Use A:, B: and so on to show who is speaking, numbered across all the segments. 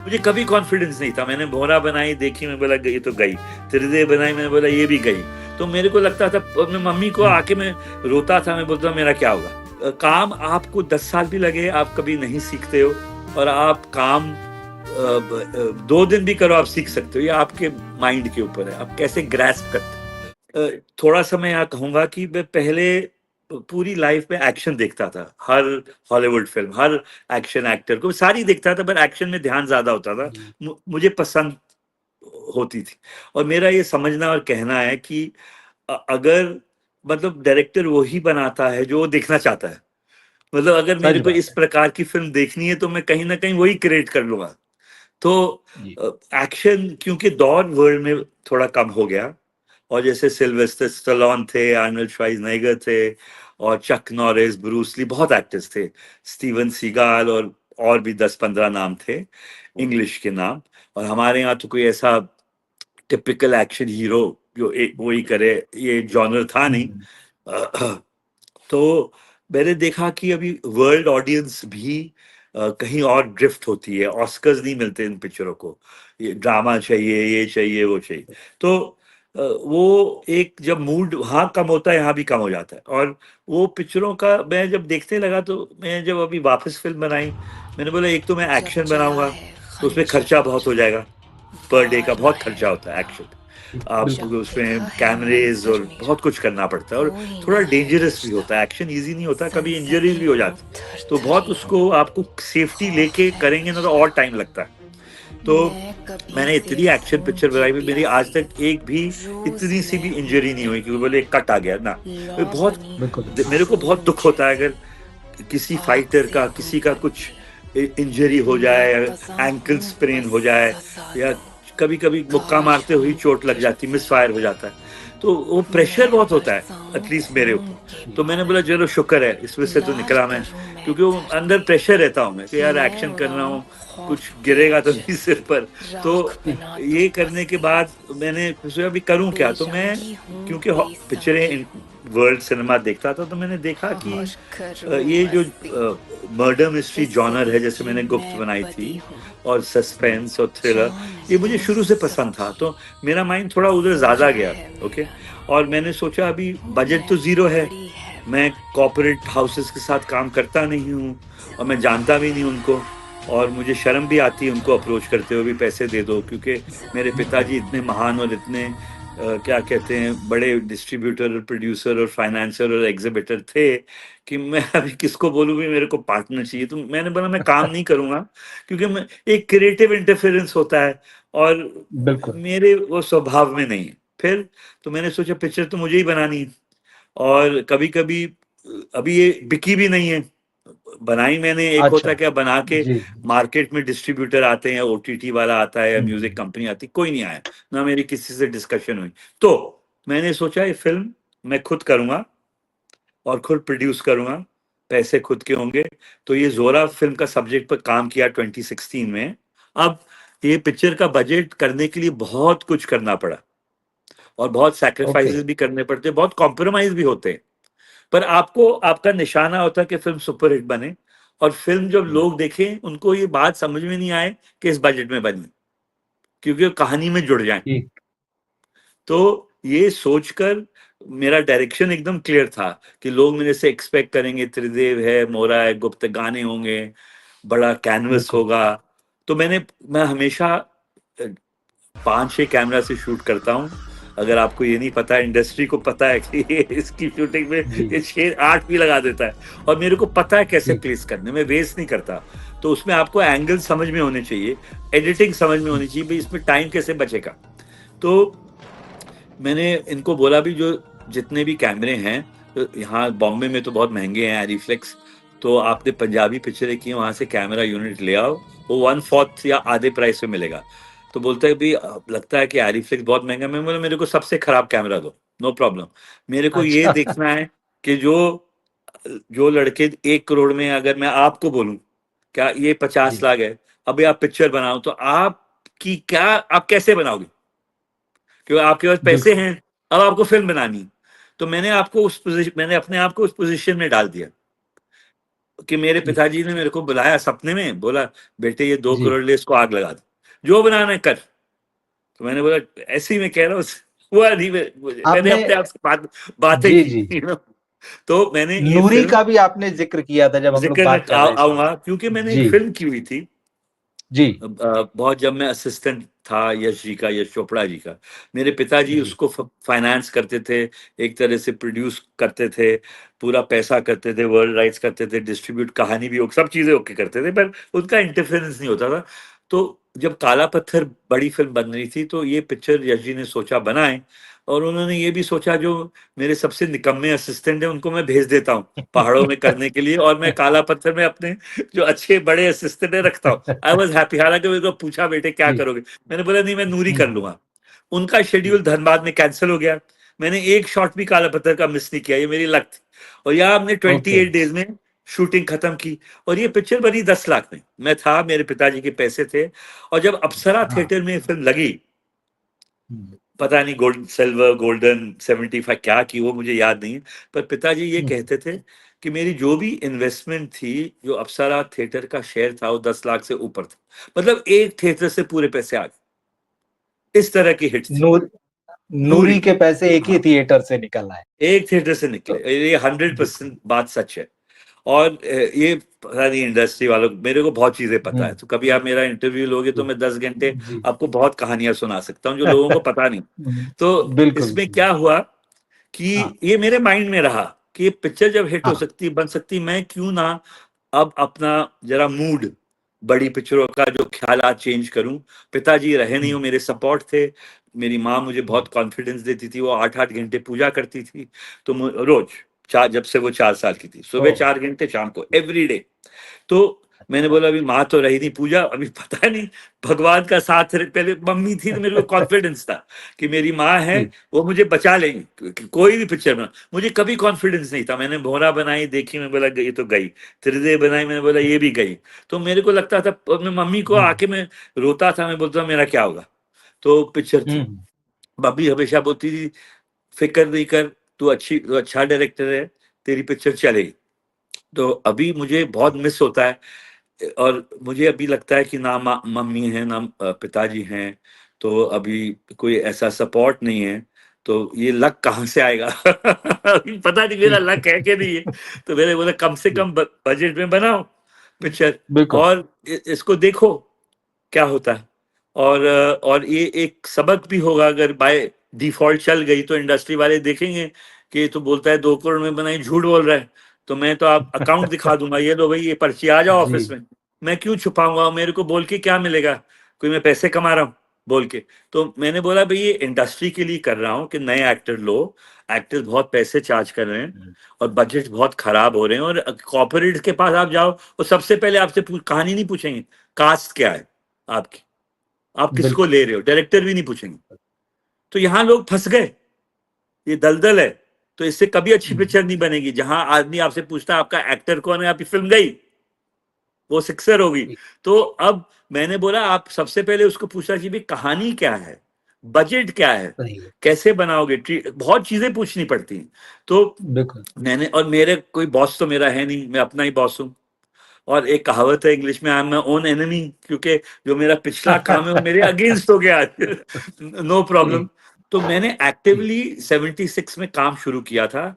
A: मुझे कभी कॉन्फिडेंस नहीं था। मैंने भोरा बनाई, देखी, मैं बोला ये तो गई। त्रिदेव बनाई, मैंने बोला ये भी गई। तो मेरे को लगता था, मैं मम्मी को आके मैं रोता था, मैं बोलता मेरा क्या होगा। काम आपको 10 साल भी लगे, आप कभी नहीं सीखते हो। और आप काम 2 दिन भी करो, आप सीख सकते हो। ये आपके माइंड के ऊपर है, आप कैसे ग्रैस्प करते हो। थोड़ा सा मैं यहाँ कहूंगा कि मैं पहले पूरी लाइफ में एक्शन देखता था। हर हॉलीवुड फिल्म, हर एक्शन एक्टर को सारी देखता था, पर एक्शन में ध्यान ज्यादा होता था। मुझे पसंद होती थी। और मेरा ये समझना और कहना है कि अगर मतलब डायरेक्टर वही बनाता है जो वो देखना चाहता है। मतलब अगर
B: सच
A: मेरे को
B: बात
A: इस
B: है।
A: प्रकार की फिल्म देखनी है तो मैं कहीं ना कहीं वही क्रिएट कर लूंगा। तो
B: जी।
A: एक्शन क्योंकि दौर वर्ल्ड में थोड़ा कम हो गया। और जैसे सिल्वेस्टर स्टैलोन थे, आर्नल्ड श्वार्ज़नेगर थे, और चक नॉरिस, ब्रूस ली, बहुत एक्टर्स थे, स्टीवन सीगाल, और भी 10-15 नाम थे, इंग्लिश के नाम। और हमारे यहाँ तो कोई ऐसा टिपिकल एक्शन हीरो जो वही करे, ये जॉनर था नहीं।
B: हम्म।
A: तो मैंने देखा कि अभी वर्ल्ड ऑडियंस भी कहीं और ड्रिफ्ट होती है। ऑस्कर्स नहीं मिलते इन पिक्चरों को, ये ड्रामा चाहिए, ये चाहिए, वो चाहिए। तो वो एक जब मूड वहाँ कम होता है, यहाँ भी कम हो जाता है। और वो पिक्चरों का मैं जब देखने लगा, तो मैं जब अभी वापस फिल्म बनाई, मैंने बोला एक तो मैं
C: जब
A: एक्शन
C: चला
A: बनाऊंगा,
C: है
A: तो उसमें
C: खंजर
A: खर्चा बहुत हो जाएगा। पर डे का
C: बारहा
A: बहुत
C: है
A: खर्चा होता है एक्शन।
C: लुटना
A: आप
B: बिल्कुल।
C: जब
A: उसमें
C: देखा है
A: कैमरेज
C: मंजर
A: और
C: मेरा
A: बहुत कुछ करना पड़ता है, और
C: कोई
A: थोड़ा
C: ना है
A: डेंजरस भी
C: पूछता
A: होता है। एक्शन इजी नहीं होता, कभी इंजरीज
C: सनसनी
A: भी हो
C: हो
A: जाती। तो बहुत
C: थरथरी
A: उसको आपको सेफ्टी
C: खौफ
A: लेके
C: है
A: करेंगे ना, तो और टाइम
C: मुझे
A: लगता है। तो
C: मैं कभी
A: मैंने इतनी
C: तेरे
A: एक्शन
C: खून
A: पिक्चर
C: की
A: बनाई भी, मेरी आज
C: प्यासी
A: तक एक भी
C: रोज
A: इतनी सी भी
C: मैं हूँ
A: इंजरी नहीं हुई कि
C: तेरी
A: बोले कट आ गया ना। मैं
C: लौ
A: बहुत
C: बनी
B: बिल्कुल।
C: हूँ
A: मेरे को बहुत
C: खून
A: दुख होता है
C: जैसी
A: अगर किसी
C: आग
A: फाइटर
C: से
A: का,
C: हूँ
A: किसी का कुछ
C: बनती
A: इंजरी हो
C: मैं
A: जाए,
C: फसा
A: एंकल
C: हूँ
A: स्प्रेन
C: बस
A: हो जाए,
C: फसा
A: या
C: दो
A: कभी कभी मुक्का
C: काश
A: मारते हुए
C: हम
A: चोट लग जाती, मिस
C: गिरते
A: फायर हो जाता है। तो वो प्रेशर
C: मैं
A: बहुत होता है,
C: बरसाऊं
A: एटलीस्ट मेरे
C: खून
A: ऊपर।
C: की
A: तो मैंने बोला
C: बारिश
A: चलो शुक्र है, इसमें से तो
C: लाल
A: निकला मैं।
C: करूं मैं
A: क्योंकि वो अंदर
C: धरती
A: प्रेशर रहता हूँ मैं कि यार
C: मैं
A: एक्शन कर रहा
C: उड़ाऊं
A: हूँ, कुछ
C: खौफ के
A: गिरेगा तो नहीं
C: आंचल
A: सिर पर। तो
C: राख बना दूं
A: ये करने के
C: बस्ती
A: बाद मैंने सोचा अभी करूं क्या। तो मैं,
C: बेरंगी हूँ
A: क्योंकि
C: बेसंगी
A: पिक्चरें
C: हूँ
A: वर्ल्ड सिनेमा देखता था, तो मैंने देखा कि
C: और करूं
A: ये जो
C: मस्ती
A: मर्डर मिस्ट्री जॉनर है,
C: इसलिए
A: जैसे
C: कि
A: मैंने गुप्त
C: मैं
A: बनाई थी,
C: बदी हूँ
A: और सस्पेंस और थ्रिलर,
C: जान
A: ये मुझे
C: लूं
A: शुरू से पसंद
C: सब
A: था। तो
C: चीज
A: मेरा माइंड थोड़ा उधर ज्यादा
C: पूजा
A: गया।
C: है
A: ओके।
C: मेरा नाम
A: और मैंने सोचा अभी बजट
C: मैं
A: तो जीरो है,
C: पड़ी है
A: मैं
C: भारी
A: कॉर्पोरेट हाउसेस के साथ काम करता नहीं हूँ, और मैं जानता भी नहीं उनको, और मुझे शर्म भी आती है उनको अप्रोच करते हुए भी, पैसे दे दो। क्योंकि मेरे पिताजी इतने महान और इतने क्या कहते हैं, बड़े डिस्ट्रीब्यूटर और प्रोड्यूसर और फाइनेंसर और एग्जिबिटर थे, कि मैं अभी किसको बोलूँ भी मेरे को पार्टनर चाहिए। तो मैंने बोला मैं काम नहीं करूंगा, क्योंकि मैं, एक क्रिएटिव इंटरफेरेंस होता है, और
B: बिल्कुल।
A: मेरे वो स्वभाव में नहीं है। फिर तो मैंने सोचा पिक्चर तो मुझे ही बनानी है। और कभी कभी अभी ये बिकी भी नहीं है, बनाई मैंने। एक होता
B: अच्छा।
A: क्या, बना के
B: जी।
A: मार्केट में डिस्ट्रीब्यूटर आते हैं, ओटीटी वाला आता है, या म्यूजिक
B: हम्म।
A: कंपनी आती, कोई नहीं आया। ना मेरी किसी से डिस्कशन हुई। तो मैंने सोचा ये फिल्म मैं खुद करूंगा, और खुद प्रोड्यूस करूंगा, पैसे खुद के होंगे। तो ये जोरा फिल्म का सब्जेक्ट पर काम किया 2016 में। अब ये पिक्चर का बजट करने के लिए बहुत कुछ करना पड़ा, और बहुत
B: ओके।
A: सैक्रिफाइसेस भी करने पड़ते हैं, बहुत कॉम्प्रोमाइज भी होते हैं। पर आपको, आपका निशाना होता है कि फिल्म सुपरहिट बने, और फिल्म जब लोग देखें उनको ये बात समझ में नहीं आए कि इस बजट में बनी, क्योंकि वो कहानी में जुड़ जाए।
B: जी।
A: तो ये सोचकर मेरा डायरेक्शन एकदम क्लियर था कि लोग मेरे से एक्सपेक्ट करेंगे, त्रिदेव है, मोरा है, गुप्त गाने होंगे, बड़ा कैनवस
B: बिल्कुल।
A: होगा। तो मैं हमेशा 5-6 कैमरा से शूट करता हूँ। अगर आपको ये नहीं पता, इंडस्ट्री को पता है कि ये इसकी शूटिंग में
B: जी।
A: ये 6-8 भी लगा देता है। और मेरे को पता है कैसे
B: जी।
A: प्लेस करने में, वेस्ट नहीं करता। तो उसमें आपको एंगल समझ में होने चाहिए, एडिटिंग समझ में होनी चाहिए, भाई इसमें टाइम कैसे बचेगा। तो मैंने इनको बोला भी, जो जितने भी कैमरे हैं, तो यहाँ बॉम्बे में तो बहुत महंगे हैं एरिफ्लेक्स। तो आपने पंजाबी पिक्चरें की, वहां से कैमरा यूनिट ले आओ, वो 1/4 या आधे प्राइस में मिलेगा। तो बोलता है भी लगता है कि एरिफ्लेक्स बहुत महंगा। मैं बोला मेरे को सबसे खराब कैमरा दो, नो प्रॉब्लम। मेरे को ये
B: अच्छा।
A: देखना है कि जो जो लड़के 1 करोड़ में, अगर मैं आपको बोलूं क्या ये 50
B: जी।
A: लाख है, अभी आप पिक्चर बनाओ, तो आपकी क्या, आप कैसे बनाओगे, क्योंकि आपके पास पैसे
B: बिल्कुल।
A: हैं, अब आपको फिल्म बनानी। तो मैंने अपने आप को उस पोजीशन में डाल दिया। कि मेरे
B: जी
A: पिताजी ने मेरे को बुलाया सपने में, बोला बेटे ये 2
B: जी
A: करोड़ ले, इसको आग लगा दे, जो बनाना है कर। तो मैंने बोला ऐसे ही मैं कह रहा हूँ, हुआ नहीं, मैंने
B: आपने
A: अपने आप से बातें
B: जी
A: की,
B: जी
A: तो मैंने ये
B: नूरी
A: फिल्म
B: का भी आपने जिक्र किया था जब हम लोग
A: जिक्र में
B: बात कर रहे थे।
A: आऊंगा, क्योंकि मैंने एक
B: जी
A: फिल्म की हुई थी
B: जी
A: बहुत, जब मैं असिस्टेंट था यश जी का, यश चोपड़ा जी का। मेरे पिताजी
B: जी
A: उसको फाइनेंस करते थे, एक तरह से प्रोड्यूस करते थे, पूरा पैसा करते थे, वर्ल्ड राइट्स करते थे, डिस्ट्रीब्यूट, कहानी भी सब चीजें ओके करते थे, पर उनका इंटरफेरेंस नहीं होता था। तो जब काला पत्थर बड़ी फिल्म बन रही थी, तो ये पिक्चर यश जी ने सोचा बनाए, और उन्होंने ये भी सोचा जो मेरे सबसे निकम्मे असिस्टेंट है उनको मैं भेज देता हूँ पहाड़ों में करने के लिए, और मैं काला पत्थर में अपने जो अच्छे बड़े असिस्टेंट है रखता हूँ। I was happy. हालांकि मेरे को पूछा बेटे क्या
B: जी
A: करोगे, मैंने बोला नहीं मैं नूरी कर
B: हम्म,
A: लूंगा। उनका शेड्यूल धनबाद में कैंसिल हो गया, मैंने एक शॉट भी काला पत्थर का मिस नहीं किया, ये मेरी लक थी। और यहाँ हमने ट्वेंटी
B: ओके
A: एट डेज में शूटिंग खत्म की, और ये पिक्चर बनी 10 लाख में। मैं था, मेरे पिताजी के पैसे थे, और जब अप्सरा
B: हाँ
A: थिएटर में फिल्म लगी,
B: हम्म,
A: पता नहीं गोल्ड सिल्वर गोल्डन 75 क्या की, वो मुझे याद नहीं है, पर पिताजी ये
B: हम्म,
A: कहते थे कि मेरी जो भी इन्वेस्टमेंट थी, जो अप्सरा थिएटर का शेयर था, वो 10 लाख से ऊपर था। मतलब एक थिएटर से पूरे पैसे आ गए, इस तरह की हिट थी
B: नूर
A: नूरी।
B: नूरी के पैसे एक ही
A: हाँ,
B: थिएटर से निकल आए।
A: एक थिएटर से निकले,
B: तो
A: ये 100% बात सच है। और ये पता नहीं इंडस्ट्री वालों, मेरे को बहुत चीजें पता है,
B: हम्म,
A: तो कभी आप मेरा इंटरव्यू लोगे तो
B: जी
A: मैं 10 घंटे
B: जी
A: आपको बहुत कहानियां सुना सकता हूँ जो लोगों को पता नहीं। तो
B: बिल्कुल
A: इसमें क्या हुआ
B: हाँ
A: कि ये मेरे माइंड में रहा कि ये पिक्चर जब हिट हो
B: हाँ
A: सकती, बन सकती, मैं क्यों ना अब अपना जरा मूड, बड़ी पिक्चरों का जो ख्यालात चेंज करूं। पिताजी रहे नहीं,
B: हम्म,
A: वो मेरे सपोर्ट थे। मेरी माँ मुझे
B: हम्म,
A: बहुत कॉन्फिडेंस देती थी, वो 8-8 घंटे पूजा करती थी। तो रोज चार, जब से वो 4 साल की थी,
B: ओ
A: सुबह 4 घंटे, शाम को, एवरी डे। तो मैंने
B: अच्छा
A: बोला अभी माँ तो रही नहीं, पूजा अभी पता नहीं, भगवान का साथ पहले मम्मी थी तो मेरे को कॉन्फिडेंस था कि मेरी माँ है,
B: जी
A: वो मुझे बचा लेंगी कोई भी पिक्चर में। मुझे कभी कॉन्फिडेंस नहीं था। मैंने भोरा बनाई देखी, मैं बोला ये तो गई। त्रिदेव बनाई, मैंने बोला ये भी गई। तो मेरे को लगता था, और मैं मम्मी को
B: हम्म
A: आके मैं रोता था, मैं बोलता मेरा क्या होगा। तो पिक्चर थी,
B: हम्म
A: बब्बी हमेशा बोलती थी फिक्र नहीं कर, तू अच्छा डायरेक्टर है, तेरी पिक्चर चलेगी। तो अभी मुझे बहुत मिस होता है, और मुझे अभी लगता है कि ना मम्मी है ना पिताजी हैं, तो अभी कोई ऐसा सपोर्ट नहीं है। तो ये लक कहाँ से आएगा अभी पता नहीं मेरा
B: जी
A: लक है कि नहीं है। तो मैंने बोला कम से
B: जी
A: कम बजट में बनाओ पिक्चर,
B: बिल्कुल
A: और इसको देखो क्या होता है। और ये एक सबक भी होगा, अगर बाय डिफॉल्ट चल गई तो इंडस्ट्री वाले देखेंगे कि ये तो बोलता है 2 करोड़ में बनाई, झूठ बोल रहा है। तो मैं तो आप अकाउंट दिखा दूंगा, ये लो भाई, ये पर्ची, आ जाओ
B: जी
A: ऑफिस में। मैं क्यों छुपाऊंगा, मेरे को बोल के क्या मिलेगा, कोई मैं पैसे कमा रहा हूँ बोल के। तो मैंने बोला भाई ये इंडस्ट्री के लिए कर रहा हूँ कि नए एक्टर लो, एक्टर्स बहुत पैसे चार्ज कर रहे हैं,
B: हम्म,
A: और बजट बहुत खराब हो रहे हैं, और कॉर्पोरेट के पास आप जाओ, वो सबसे पहले आपसे कहानी नहीं पूछेंगे, कास्ट क्या है आपकी, आप किसको
B: बिल्कुल
A: ले रहे हो, डायरेक्टर भी नहीं पूछेंगे। तो यहाँ लोग फंस गए, ये दलदल है। तो इससे कभी अच्छी
B: हम्म,
A: पिक्चर नहीं बनेगी, जहां आदमी आपसे पूछता है आपका एक्टर कौन है, आपकी फिल्म गई, वो सिक्सर होगी।
B: जी,
A: तो अब मैंने बोला आप सबसे पहले उसको पूछना चाहिए भी कहानी क्या है, बजट क्या है,
B: सही है
A: कैसे बनाओगे, बहुत चीजें पूछनी पड़ती हैं। तो
B: बिल्कुल
A: मैंने, और मेरे कोई बॉस तो मेरा है नहीं, मैं अपना ही बॉस हूँ। और एक कहावत है इंग्लिश में, I am my own enemy, क्योंकि जो मेरा पिछला काम है वो मेरे अगेंस्ट हो गया नो प्रॉब्लम।
B: जी
A: तो मैंने
B: जी
A: एक्टिवली 76 में काम शुरू किया था।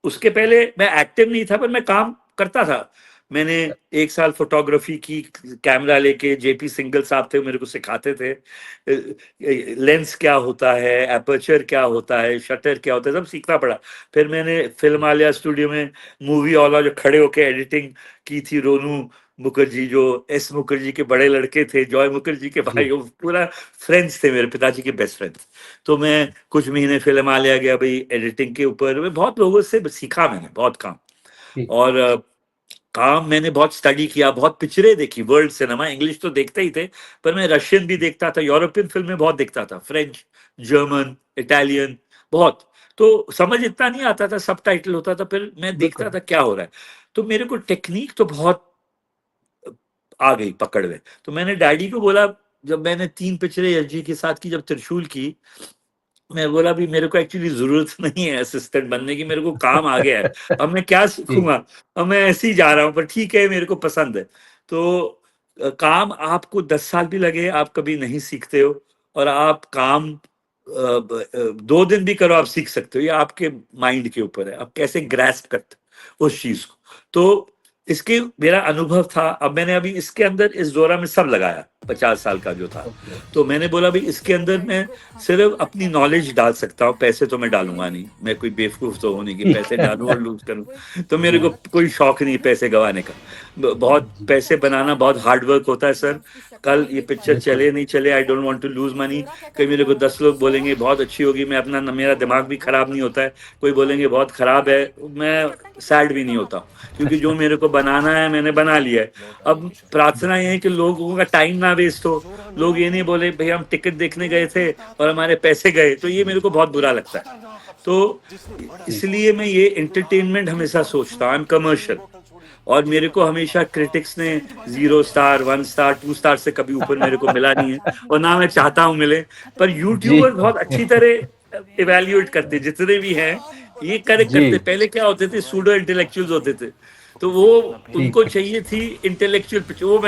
A: उसके पहले मैं एक्टिव नहीं था, पर मैं काम करता था। मैंने 1 साल फोटोग्राफी की, कैमरा लेके, जेपी सिंगल साहब थे मेरे को सिखाते थे लेंस क्या होता है, एपर्चर क्या होता है, शटर क्या होता है, सब सीखना पड़ा। फिर मैंने फिल्म आलिया स्टूडियो में मूवी वाला जो खड़े होके एडिटिंग की थी, रोनू मुखर्जी जो एस मुखर्जी के बड़े लड़के थे, जॉय मुखर्जी के भाई,
B: जी
A: वो पूरा फ्रेंड्स थे, मेरे पिताजी के बेस्ट फ्रेंड्स। तो मैं कुछ महीने फिल्म आ लिया गया भाई एडिटिंग के ऊपर, मैं बहुत लोगों से सीखा, मैंने बहुत काम।
B: जी
A: और काम मैंने बहुत स्टडी किया, बहुत पिक्चरें देखी, वर्ल्ड सिनेमा, इंग्लिश तो देखते ही थे, पर मैं रशियन भी देखता था, यूरोपियन फिल्में बहुत देखता था, फ्रेंच, जर्मन, इटालियन, बहुत। तो समझ इतना नहीं आता था, सब टाइटल होता था, फिर मैं देखता
B: बिल्कुल
A: था क्या हो रहा है। तो मेरे को टेक्निक तो बहुत आ गई पकड़ में। तो मैंने डैडी को बोला, जब मैंने 3 पिक्चरें एलजी के साथ की, जब त्रिशूल की, मैं बोला भी मेरे को एक्चुअली जरूरत नहीं है असिस्टेंट बनने की, मेरे को काम आ गया है, अब मैं क्या सीखूंगा, अब मैं ऐसे ही जा रहा हूँ, पर ठीक है मेरे को पसंद है। तो काम आपको 10 साल भी लगे आप कभी नहीं सीखते हो, और आप काम 2 दिन भी करो आप सीख सकते हो, ये आपके माइंड के ऊपर है, आप कैसे ग्रैस्प करते हो उस चीज को। तो इसके मेरा अनुभव था, अब मैंने अभी इसके अंदर इस जोरा में सब लगाया 50 साल का जो था, तो मैंने बोला भाई इसके अंदर मैं सिर्फ अपनी नॉलेज डाल सकता हूँ, पैसे तो मैं डालूंगा नहीं, मैं कोई बेवकूफ तो होने की पैसे डालूं और लूज करूं, तो मेरे को कोई शौक नहीं पैसे गंवाने का। बहुत पैसे बनाना बहुत हार्ड वर्क होता है सर। कल ये पिक्चर चले नहीं चले, I don't want to lose money. कहीं मेरे को 10 लोग बोलेंगे बहुत अच्छी होगी, मैं अपना मेरा दिमाग भी खराब नहीं होता है, कोई बोलेंगे बहुत खराब है, मैं सैड भी नहीं होता, क्योंकि जो मेरे को बनाना है मैंने बना लिया है। अब प्रार्थना ये है कि लोगों का टाइम ना वेस्ट हो, लोग ये नहीं बोले भाई हम टिकट देखने गए थे और हमारे पैसे गए, तो ये मेरे को बहुत बुरा लगता है। तो इसलिए मैं ये एंटरटेनमेंट हमेशा सोचता हूँ, आई एम कमर्शियल, और मेरे को हमेशा क्रिटिक्स ने 0 स्टार 1 स्टार 2 स्टार से कभी ऊपर मेरे को मिला नहीं है, और ना मैं चाहता हूँ मिले। पर यूट्यूबर बहुत अच्छी तरह इवेल्युएट करते, जितने भी हैं ये करेक्ट करते। पहले क्या होते थे, सूडो इंटेलेक्चुअल्स होते थे, तो वो उनको चाहिए थी इंटेलेक्चुअल पिक्चर, वो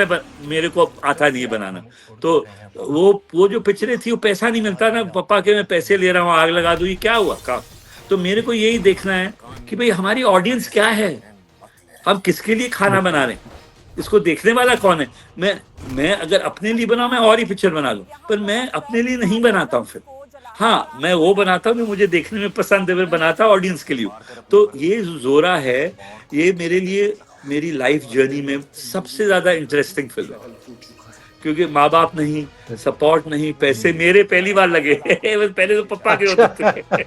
A: मेरे को आता नहीं है बनाना। तो वो जो पिक्चरें थी वो पैसा नहीं मिलता ना, पापा के मैं पैसे ले रहा हूँ आग लगा दूँ, ये क्या हुआ काम। तो मेरे को यही देखना है कि भाई हमारी ऑडियंस क्या है, हम किसके लिए खाना बना रहे हैं, इसको देखने वाला कौन है। मैं अगर अपने लिए बनाऊं मैं और ही पिक्चर बना लूं, पर मैं अपने लिए नहीं बनाता हूं फिर। हाँ मैं वो बनाता हूँ जो मुझे देखने में पसंद है, मैं बनाता हूँ ऑडियंस के लिए। तो ये जोरा है, ये मेरे लिए मेरी लाइफ जर्नी में सबसे ज्यादा इंटरेस्टिंग फिल्म है, क्योंकि माँ बाप नहीं, सपोर्ट नहीं, पैसे मेरे पहली बार लगे पहले तो पापा के होते थे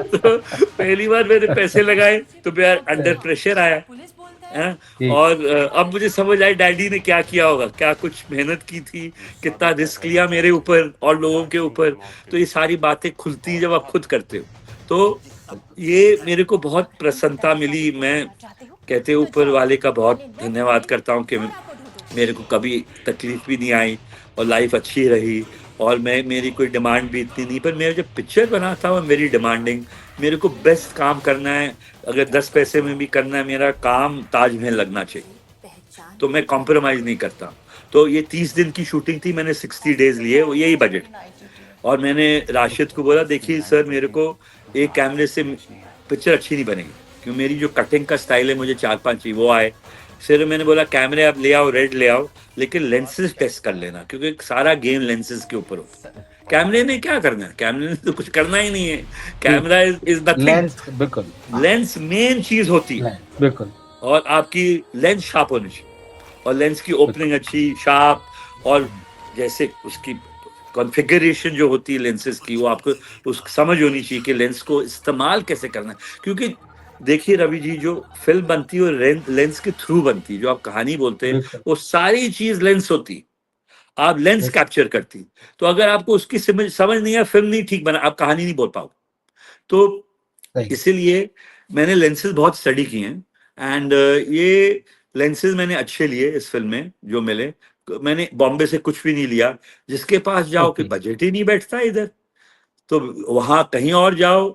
A: तो पहली बार मैंने पैसे लगाए तो मैं अंडर प्रेशर आया है? और अब मुझे समझ आई डैडी ने क्या किया होगा, क्या कुछ मेहनत की थी, कितना रिस्क लिया मेरे ऊपर और लोगों के ऊपर। तो ये सारी बातें खुलती जब आप खुद करते हो, तो ये मेरे को बहुत प्रसन्नता मिली। मैं कहते ऊपर वाले का बहुत धन्यवाद करता हूँ कि मेरे को कभी तकलीफ भी नहीं आई और लाइफ अच्छी रही, और मेरी कोई डिमांड भी इतनी नहीं। पर मेरा जब पिक्चर बनाता हूँ मेरी डिमांडिंग, मेरे को बेस्ट काम करना है, अगर 10 पैसे में भी करना है, मेरा काम ताजमहल लगना चाहिए, तो मैं कॉम्प्रोमाइज नहीं करता। तो ये 30 दिन की शूटिंग थी, मैंने 60 डेज लिए, वो यही बजट। और मैंने राशिद को बोला देखिए सर मेरे को एक कैमरे से पिक्चर अच्छी नहीं बनेगी, क्योंकि मेरी जो कटिंग का स्टाइल है मुझे 4-5 चाहिए, वो आए। फिर मैंने बोला कैमरे आप ले आओ, रेड ले आओ, लेकिन लेंसेज टेस्ट कर लेना, क्योंकि सारा गेम लेंसेज के ऊपर होता है। कैमरे ने क्या करना है, कैमरे ने तो कुछ करना ही नहीं है, कैमरा इज नथिंग।
B: लेंस, बिल्कुल
A: लेंस मेन चीज होती है,
B: बिल्कुल, और
A: आपकी लेंस शार्प होनी चाहिए, और लेंस की ओपनिंग अच्छी शार्प, और जैसे उसकी कॉन्फ़िगरेशन जो होती है लेंसेज की, वो आपको उस समझ होनी चाहिए कि लेंस को इस्तेमाल कैसे करना है। क्योंकि देखिए रवि जी, जो फिल्म बनती है वो लेंस के थ्रू बनती है, जो आप कहानी बोलते हैं वो सारी चीज लेंस होती है, आप लेंस कैप्चर करती। तो अगर आपको उसकी समझ नहीं है, फिल्म नहीं ठीक बना, आप कहानी नहीं बोल पाओ। तो इसीलिए मैंने लेंसेज बहुत स्टडी किए हैं, एंड ये लेंसेज मैंने अच्छे लिए इस फिल्म में जो मिले। मैंने बॉम्बे से कुछ भी नहीं लिया, जिसके पास जाओ कि बजट ही नहीं बैठता इधर, तो वहां कहीं और जाओ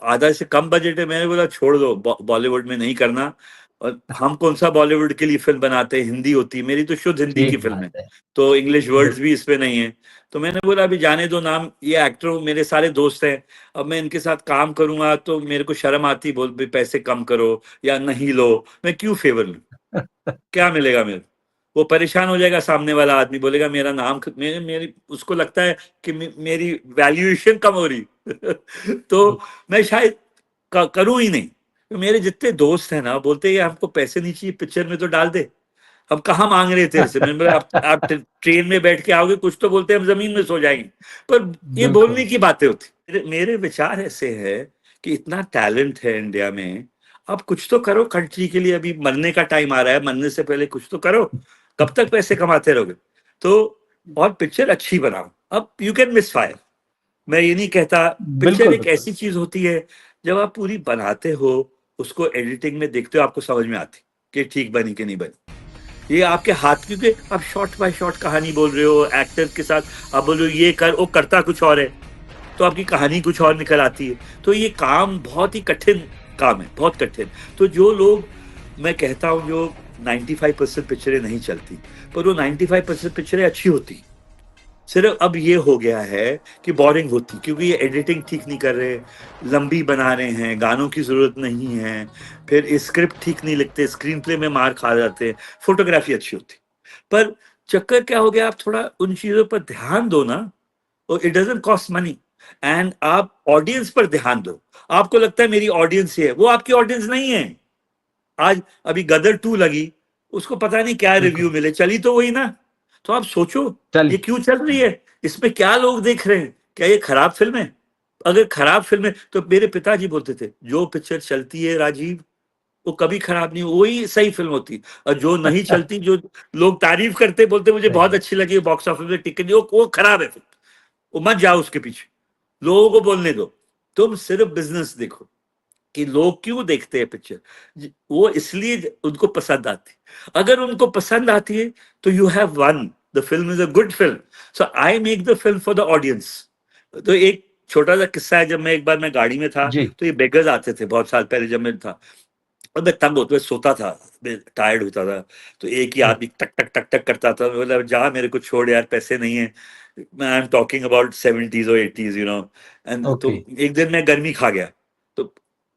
A: आधा से कम बजट है। मैंने बोला छोड़ दो, बॉलीवुड में नहीं करना, और हम कौन सा बॉलीवुड के लिए फिल्म बनाते हैं, हिंदी होती है मेरी तो शुद्ध हिंदी की फिल्म है, तो इंग्लिश वर्ड्स भी इसमें नहीं है। तो मैंने बोला अभी जाने दो, नाम ये एक्टर मेरे सारे दोस्त हैं, अब मैं इनके साथ काम करूंगा तो मेरे को शर्म आती, बोल भाई पैसे कम करो या नहीं लो, मैं क्यों फेवर लूं, क्या मिलेगा मेरे। वो परेशान हो जाएगा, सामने वाला आदमी बोलेगा मेरा नाम मेरी उसको लगता है कि मेरी वैल्यूएशन कम हो रही तो मैं शायद करूं ही नहीं। तो मेरे जितने दोस्त हैं ना बोलते हैं हमको पैसे नहीं चाहिए, पिक्चर में तो डाल दे, हम कहाँ मांग रहे थे इससे। मैंने बोला आप ट्रेन में बैठ के आओगे, कुछ तो बोलते हैं हम जमीन में सो जाएंगे, पर ये बोलने की बातें होती। मेरे विचार ऐसे है कि इतना टैलेंट है इंडिया में, अब कुछ तो करो कंट्री के लिए, अभी मरने का टाइम आ रहा है, मरने से पहले कुछ तो करो, कब तक पैसे कमाते रहोगे। तो और पिक्चर अच्छी बनाओ, अब यू कैन मिस फायर, मैं ये नहीं कहता। पिक्चर एक ऐसी चीज होती है जब आप पूरी बनाते हो, उसको एडिटिंग में देखते हो, आपको समझ में आती कि ठीक बनी कि नहीं बनी। ये आपके हाथ, क्योंकि आप शॉर्ट बाय शॉर्ट कहानी बोल रहे हो, एक्टर के साथ आप बोल रहे हो ये कर, वो करता कुछ और है, तो आपकी कहानी कुछ और निकल आती है। तो ये काम बहुत ही कठिन काम है, बहुत कठिन। तो जो लोग, मैं कहता हूँ, जो 95% पिक्चरें नहीं चलती, पर वो 95% पिक्चरें अच्छी होती, सिर्फ अब ये हो गया है कि बोरिंग होती, क्योंकि ये एडिटिंग ठीक नहीं कर रहे, लंबी बना रहे हैं, गानों की जरूरत नहीं है, फिर स्क्रिप्ट ठीक नहीं लिखते, स्क्रीन प्ले में मार खा जाते हैं, फोटोग्राफी अच्छी होती। पर चक्कर क्या हो गया, आप थोड़ा उन चीजों पर ध्यान दो ना, और it doesn't cost money, and आप ऑडियंस पर ध्यान दो। आपको लगता है मेरी ऑडियंस है, वो आपकी ऑडियंस नहीं है। आज अभी गदर 2 लगी, उसको पता नहीं क्या
B: बिल्कुल।
A: रिव्यू मिले, चली तो वही ना। तो आप सोचो
B: चल
A: ये क्यों चल रही है, इसमें क्या लोग देख रहे हैं, क्या ये खराब फिल्म है? अगर खराब फिल्म है तो मेरे पिताजी बोलते थे, जो पिक्चर चलती है राजीव, वो कभी खराब नहीं, वही सही फिल्म होती, और जो नहीं चलती, जो लोग तारीफ करते, बोलते मुझे
B: सही
A: बहुत
B: बात।
A: अच्छी लगी, बॉक्स ऑफिस में टिकट, वो खराब है फिल्म, वो मत जाओ उसके पीछे, लोगों को बोलने दो। तुम सिर्फ बिजनेस देखो कि लोग क्यों देखते हैं पिक्चर, वो इसलिए उनको पसंद आती। अगर उनको पसंद आती है तो you have one, the film is a good film. So I make the film for the audience. तो एक छोटा सा किस्सा है, जब मैं एक बार मैं गाड़ी में था,
B: जी।
A: तो ये बेगर्स आते थे बहुत साल पहले जब मैं था, और मैं तंग होता, सोता था, टायर्ड होता था, तो एक ही आदमी टक टक टक टक करता था, मतलब जा मेरे को छोड़ यार, पैसे नहीं है। I am talking about 70s और 80s, एंड तो
B: ओके।
A: एक दिन मैं गर्मी खा गया, तो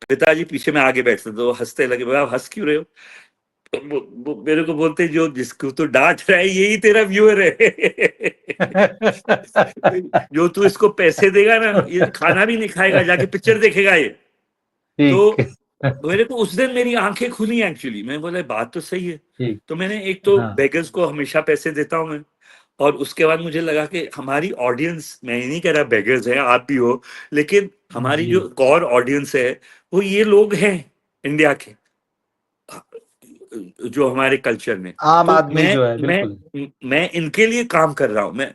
A: पिताजी पीछे में आगे बैठते, तो वो हंसते लगे, बोला आप हंस क्यों रहे हो? तो वो मेरे को बोलते, जो जिसको तो डांट रहा है यही तेरा व्यूअर है। जो तू इसको पैसे देगा ना, ये खाना भी नहीं खाएगा, जाके पिक्चर देखेगा ये। तो
B: ठीक।
A: मेरे को उस दिन मेरी आंखें खुली एक्चुअली, मैं बोला बात तो सही है।
B: ठीक।
A: तो मैंने, एक तो
B: हाँ।
A: बेगर्स को हमेशा पैसे देता हूं मैं, और उसके बाद मुझे लगा कि हमारी ऑडियंस, मैं ये नहीं कह रहा बेगर्स है, आप भी हो, लेकिन हमारी
B: जी।
A: जो कोर ऑडियंस है वो ये लोग हैं इंडिया के, जो हमारे कल्चर में।
B: आम
A: तो
B: आदमी जो है,
A: मैं
B: बिल्कुल।
A: मैं इनके लिए काम कर रहा हूँ। मैं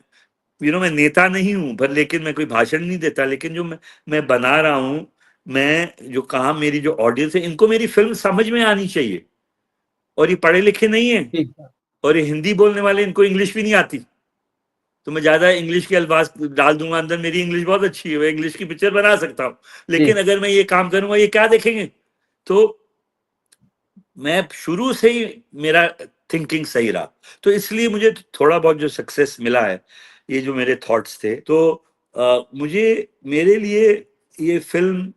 A: मैं नेता नहीं हूं, पर लेकिन मैं कोई भाषण नहीं देता, लेकिन जो मैं बना रहा हूं, मैं जो काम, मेरी जो ऑडियंस है, इनको मेरी फिल्म समझ में आनी चाहिए। और ये पढ़े लिखे नहीं है,
B: ठीक।
A: और ये हिंदी बोलने वाले, इनको इंग्लिश भी नहीं आती, तो मैं ज्यादा इंग्लिश के अल्फाज डाल दूंगा अंदर, मेरी इंग्लिश बहुत अच्छी है, मैं इंग्लिश की पिक्चर बना सकता हूँ, लेकिन
B: ठीक।
A: अगर मैं ये काम करूंगा, ये क्या देखेंगे? तो मैं शुरू से ही, मेरा थिंकिंग सही रहा, तो इसलिए मुझे थोड़ा बहुत जो सक्सेस मिला है, ये जो मेरे थॉट्स थे, तो मुझे, मेरे लिए ये फिल्म,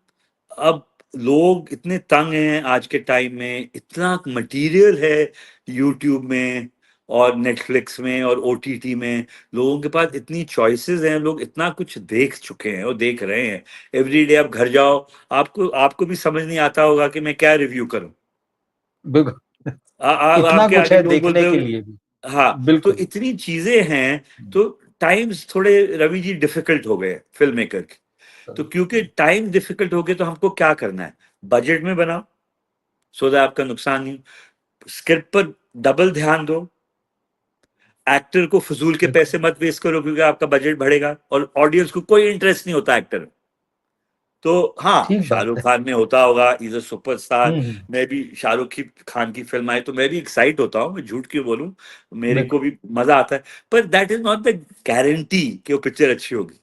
A: अब लोग इतने तंग हैं आज के टाइम में, इतना मटेरियल है यूट्यूब में और नेटफ्लिक्स में और ओटीटी में, लोगों के पास इतनी चॉइसेस हैं, लोग इतना कुछ देख चुके हैं और देख रहे हैं। एवरीडे आप घर जाओ, आपको भी समझ नहीं आता होगा कि मैं क्या रिव्यू करूं।
B: बिल्कुल। इतना
A: आपके
B: कुछ
A: आगे
B: है
A: लोग
B: देखने
A: बोलते
B: के
A: हो,
B: लिए भी।
A: हाँ, तो
B: बिल्कुल।
A: इतनी चीजें हैं, तो टाइम्स थोड़े, रवि जी, डिफिकल्ट हो गए फिल्म मेकर के। तो क्योंकि टाइम डिफिकल्ट हो गए, तो हमको क्या करना है, बजट में बनाओ, सो दैट आपका नुकसान नहीं, स्क्रिप्ट पर डबल ध्यान दो, एक्टर को फजूल के
B: बिल्कुल।
A: पैसे मत वेस्ट करो, क्योंकि आपका बजट बढ़ेगा और ऑडियंस को कोई इंटरेस्ट नहीं होता एक्टर में। तो हाँ,
B: ठीक बात
A: शाहरुख
B: है।
A: खान में होता होगा, इज अ सुपरस्टार।
B: हम्म।
A: मैं भी खान की फिल्म आए तो मैं भी एक्साइट होता हूँ, मैं झूठ क्यों बोलूं, मेरे को
B: बिल्कुल।
A: भी मजा आता है। पर that is not the guarantee कि वो पिक्चर अच्छी होगी,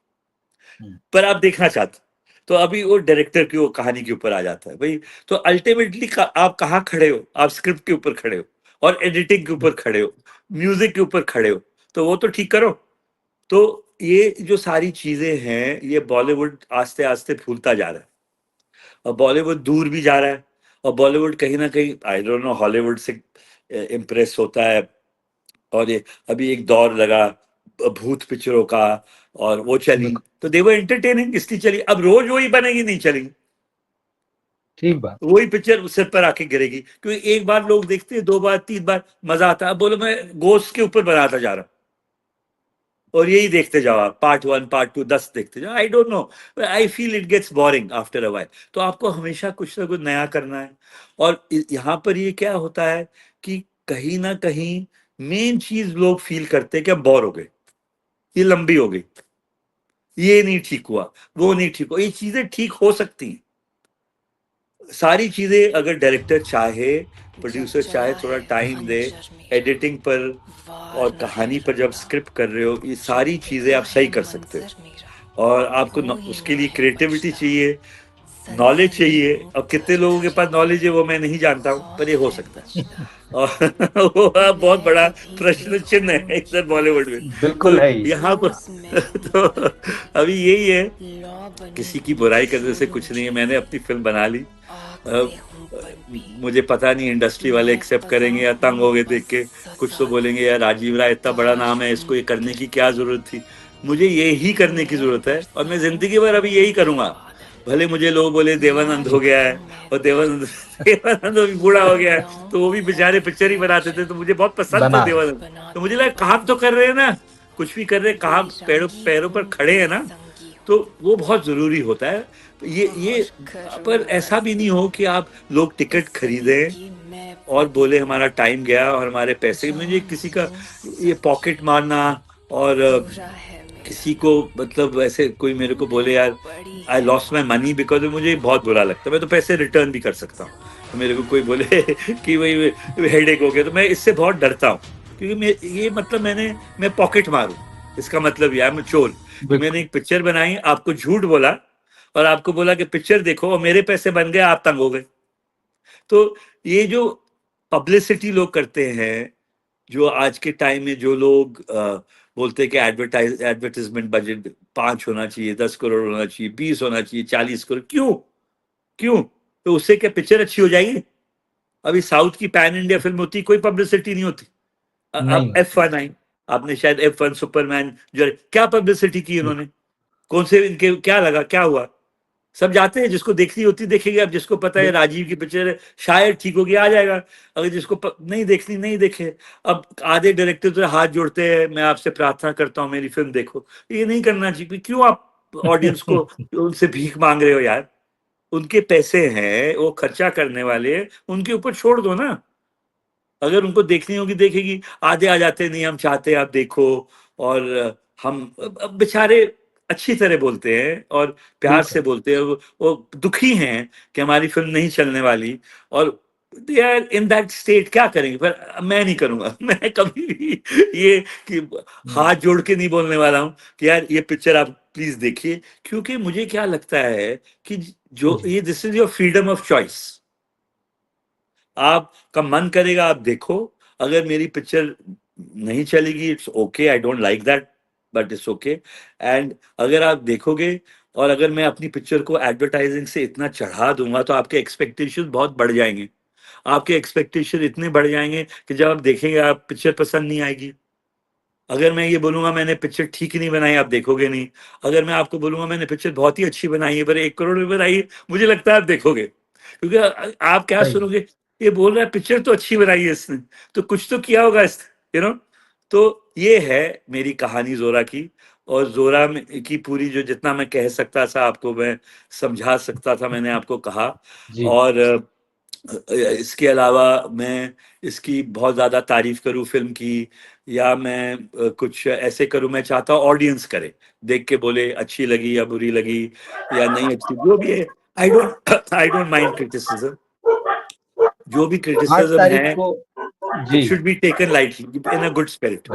B: हम्म।
A: पर आप देखना चाहते हो। तो अभी वो डायरेक्टर की, वो कहानी के ऊपर आ जाता है भाई। तो अल्टीमेटली आप कहाँ खड़े हो, आप स्क्रिप्ट के ऊपर खड़े हो, और एडिटिंग के ऊपर खड़े हो, म्यूजिक के ऊपर खड़े हो, तो वो तो ठीक करो। तो ये जो सारी चीजें हैं, ये बॉलीवुड आस्ते आस्ते भूलता जा रहा है, और बॉलीवुड दूर भी जा रहा है, और बॉलीवुड कहीं ना कहीं, आई डोंट नो, हॉलीवुड से इम्प्रेस होता है। और ये अभी एक दौर लगा भूत पिक्चरों का, और वो चली,
B: बिल्कुल।
A: तो दे वर एंटरटेनिंग, इसलिए चली। अब रोज वही बनेगी, नहीं चलेगी,
B: ठीक बात।
A: वही पिक्चर सिर पर आके गिरेगी, क्योंकि एक बार लोग देखते हैं, 2 बार 3 बार मजा आता है। अब बोलो मैं गोश्त के ऊपर बनाता जा रहा हूँ, और यही देखते जाओ आप, पार्ट 1 पार्ट 2 10 देखते जाओ, I don't know, I feel it gets boring after a while. तो आपको हमेशा कुछ ना कुछ नया करना है। और यहाँ पर ये क्या होता है कि कहीं ना कहीं मेन चीज लोग फील करते हैं कि अब बोर हो गए, ये लंबी हो गई, ये नहीं ठीक हुआ, वो नहीं ठीक हुआ। ये चीजें ठीक हो सकती हैं, सारी चीजें, अगर डायरेक्टर चाहे, प्रोड्यूसर चाहे, थोड़ा टाइम दे, एडिटिंग पर और कहानी पर, जब स्क्रिप्ट कर रहे हो, ये सारी चीजें आप सही कर सकते हो। और आपको उसके लिए क्रिएटिविटी चाहिए, नॉलेज चाहिए। अब कितने लोगों के पास नॉलेज है वो मैं नहीं जानता हूँ, पर ये हो सकता है। और वो बहुत बड़ा प्रश्न चिन्ह है इधर बॉलीवुड में।
B: बिल्कुल
A: तो
B: है ही।
A: यहाँ पर तो अभी यही है, किसी की बुराई करने से कुछ नहीं है। मैंने अपनी फिल्म बना ली। मुझे पता नहीं इंडस्ट्री वाले एक्सेप्ट करेंगे या तंग हो गए देख के। कुछ तो बोलेंगे यार राजीव राय इतना बड़ा नाम है, इसको ये करने की क्या जरूरत थी। मुझे ये ही करने की जरूरत है और मैं जिंदगी भर अभी यही करूंगा। भले मुझे लोग बोले देवानंद हो गया है, और देवानंद भी बूढ़ा हो गया है, तो वो भी बेचारे पिक्चर ही बनाते थे, तो मुझे बहुत पसंद था
B: बना
A: देवानंद। तो मुझे लगा काम तो कर रहे हैं ना, कुछ भी कर रहे हैं, काम पैरों पर खड़े हैं ना, तो वो बहुत जरूरी होता है। ये पर ऐसा भी नहीं हो कि आप लोग टिकट खरीदें और बोले हमारा टाइम गया और हमारे पैसे। मुझे किसी का ये पॉकेट मारना और किसी को मतलब ऐसे कोई मेरे को बोले यार I lost my money because, मुझे बहुत बुरा लगता है। मैं तो पैसे रिटर्न भी कर सकता हूँ, तो मेरे को कोई बोले कि भाई हेडेक हो गया, तो मैं इससे बहुत डरता हूँ। क्योंकि ये मतलब मैं पॉकेट मारूं, इसका मतलब यार मैं चोर। मैंने एक पिक्चर बनाई, आपको झूठ बोला और आपको बोला कि पिक्चर देखो, और मेरे पैसे बन गए, आप तंग हो गए। तो ये जो पब्लिसिटी लोग करते हैं, जो आज के टाइम में जो लोग बोलते हैं कि एडवर्टाइजमेंट बजट 5 होना चाहिए, 10 करोड़ होना चाहिए, 20 होना चाहिए, 40 करोड़, क्यों? तो उससे क्या पिक्चर अच्छी हो जाएगी? अभी साउथ की पैन इंडिया फिल्म होती, कोई पब्लिसिटी नहीं होती। अब F1 आई, आपने शायद F1 सुपरमैन जो क्या पब्लिसिटी की इन्होंने, कौन से इनके क्या लगा, क्या हुआ? सब जाते हैं, जिसको देखनी होती देखेंगे। अब जिसको पता है राजीव की पिक्चर है शायद ठीक होगी, आ जाएगा। अगर जिसको नहीं देखनी नहीं देखे। अब आधे डायरेक्टर तो हाथ जोड़ते हैं, मैं आपसे प्रार्थना करता हूँ मेरी फिल्म देखो। ये नहीं करना चाहिए। क्यों आप ऑडियंस को उनसे भीख मांग रहे हो यार? उनके पैसे हैं, वो खर्चा करने वाले, उनके ऊपर छोड़ दो ना। अगर उनको देखनी होगी देखेगी। आधे आ जाते नहीं हम चाहते हैं आप देखो, और हम बेचारे अच्छी तरह बोलते हैं और प्यार से बोलते हैं, वो दुखी हैं कि हमारी फिल्म नहीं चलने वाली, और they are in that state. क्या करेंगे? पर मैं नहीं करूंगा। मैं कभी भी ये कि हाथ जोड़ के नहीं बोलने वाला हूँ कि यार ये पिक्चर आप प्लीज देखिए। क्योंकि मुझे क्या लगता है कि जो ये this is your freedom of choice. आपका मन करेगा आप देखो, अगर मेरी पिक्चर नहीं चलेगी it's okay, I don't like that, but it's okay. And अगर आप देखोगे और अगर मैं अपनी पिक्चर को एडवर्टाइजिंग से इतना चढ़ा दूंगा तो आपके एक्सपेक्टेशन बहुत बढ़ जाएंगे। आपके एक्सपेक्टेशन इतने बढ़ जाएंगे कि जब आप देखेंगे आप पिक्चर पसंद नहीं आएगी। अगर मैं ये बोलूंगा मैंने पिक्चर ठीक नहीं बनाई, आप देखोगे नहीं। अगर मैं आपको बोलूंगा मैंने पिक्चर बहुत ही अच्छी बनाई है पर 1 करोड़ में बनाई है, मुझे लगता है आप देखोगे। क्योंकि आप क्या सुनोगे, ये बोल रहा है पिक्चर तो अच्छी बनाई है इसने, तो कुछ तो किया होगा इस, यू नो। तो ये है मेरी कहानी जोरा की। और जोरा की पूरी जो जितना मैं कह सकता था आपको, मैं समझा सकता था, मैंने आपको कहा। और इसके अलावा मैं इसकी बहुत ज्यादा तारीफ करूं फिल्म की, या मैं कुछ ऐसे करूं, मैं चाहता हूँ ऑडियंस करे, देख के बोले अच्छी लगी या बुरी लगी या नहीं अच्छी, जो भी है। I don't mind criticism. जो भी क्रिटिसिज्म है,
B: जी
A: it should be taken lightly in a good spirit.